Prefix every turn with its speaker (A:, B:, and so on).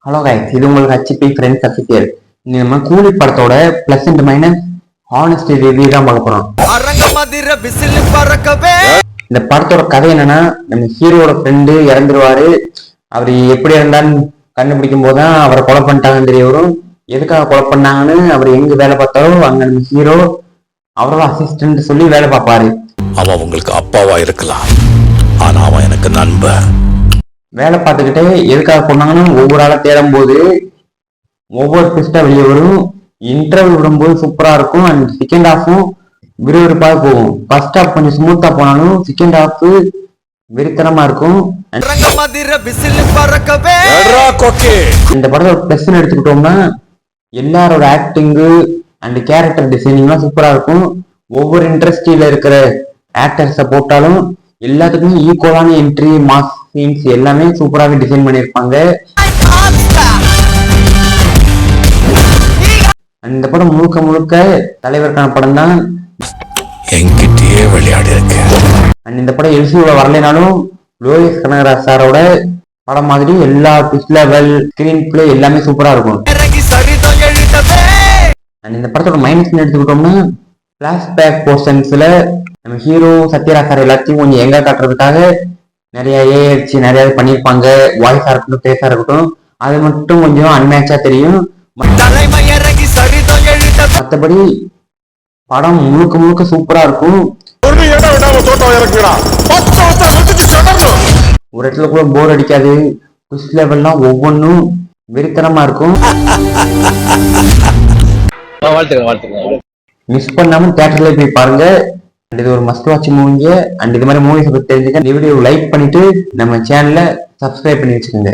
A: Hello guys, இது உங்களுக்கு HP friends official. நம்ம கூலி படத்தோட plus and minus honesty review தான் பார்க்க போறோம். இந்த படத்தோட கதை என்னன்னா, நம்ம ஹீரோட ஃப்ரெண்டு இறந்துருவாரு. அவர் எப்படி இருந்தான்னு கண்டுபிடிக்கும் போதுதான் அவரை கொலை பண்ணிட்டாங்கன்னு தெரிய வரும். எதுக்காக கொலை பண்ணாங்கன்னு அவர் எங்க வேலை பார்த்தாலும் அங்க நம்ம ஹீரோ அவரோட அசிஸ்டன்ட் சொல்லி வேலை பார்ப்பாரு.
B: அவன் உங்களுக்கு அப்பாவா இருக்கலாம், ஆனா அவன் எனக்கு நண்பன்.
A: வேலை பார்த்துக்கிட்டே எதுக்காக பண்ணாங்கன்னு ஒவ்வொரு ஆளை தேடும் போது ஒவ்வொரு ட்விஸ்டா வெளியே வரும். இன்டர்வியூ விடும்போது சூப்பரா இருக்கும். அண்ட் செகண்ட் ஹாஃபும் விறுவிறுப்பாக போகும். ஃபர்ஸ்ட் ஹாஃப் கொஞ்சம் ஸ்மூத்தா போனாலும் செகண்ட் ஹாஃப் வெறித்தனமா இருக்கும். இந்த படத்தோட பிளஸ் எடுத்துக்கிட்டோம்னா எல்லாரோட ஆக்டிங்கு அண்ட் கேரக்டர் டிசைனிங்லாம் சூப்பரா இருக்கும். ஒவ்வொரு இண்டஸ்ட்ரியில இருக்கிற ஆக்டர்ஸை போட்டாலும் எல்லாத்துக்குமே ஈக்குவலான என்ட்ரி, மாஸ் சீன்ஸ் எல்லாமே சூப்பராகவே டிசைன் பண்ணியிருப்பாங்க. இந்த படம் முழுக்க முழுக்க தலைவருக்கான படம் தான்.
B: என்கிட்டயே விளையாடி இருக்கு.
A: அண்ட் இந்த படம் எல்சியூல வரலைனாலும் லோகேஷ் கனகராஜ் சாரோட படம் மாதிரி எல்லா ட்விஸ்ட் லெவல், ஸ்கிரீன் பிளே எல்லாமே சூப்பரா இருக்கும். அண்ட் இந்த படத்தோட மைனஸ் எடுத்துக்கிட்டோம்னா பிளாஷ்பேக் போர்ஷன்ஸ்ல நம்ம ஹீரோ சத்யராஜ் சார் எல்லாத்தையும் கொஞ்சம் எங்க காட்டுறதுக்காக நிறைய ஏஐச்சு நிறைய பண்ணியிருப்பாங்க. வாய்ஸா இருக்கட்டும், பேஸா இருக்கட்டும், அது மட்டும் கொஞ்சம் அன்மேட்சா தெரியும். மற்றபடி படம் முழுக்க முழுக்க சூப்பரா இருக்கும். ஒரு இடத்துல கூட போர் அடிக்காது. குவிஸ் லெவல்லாம் ஒவ்வொன்றும் வெறித்தனமா இருக்கும். மிஸ் பண்ணாம தியேட்டர்ல போய் பாருங்க. அண்ட் இது ஒரு மஸ்ட் வாட்ச் மூவிங்க. அண்ட் இது மாதிரி மூவிஸ் பத்தி தெரிஞ்சுக்க இந்த வீடியோ லைக் பண்ணிட்டு நம்ம சேனலை சப்ஸ்கிரைப் பண்ணி வச்சுக்கோங்க.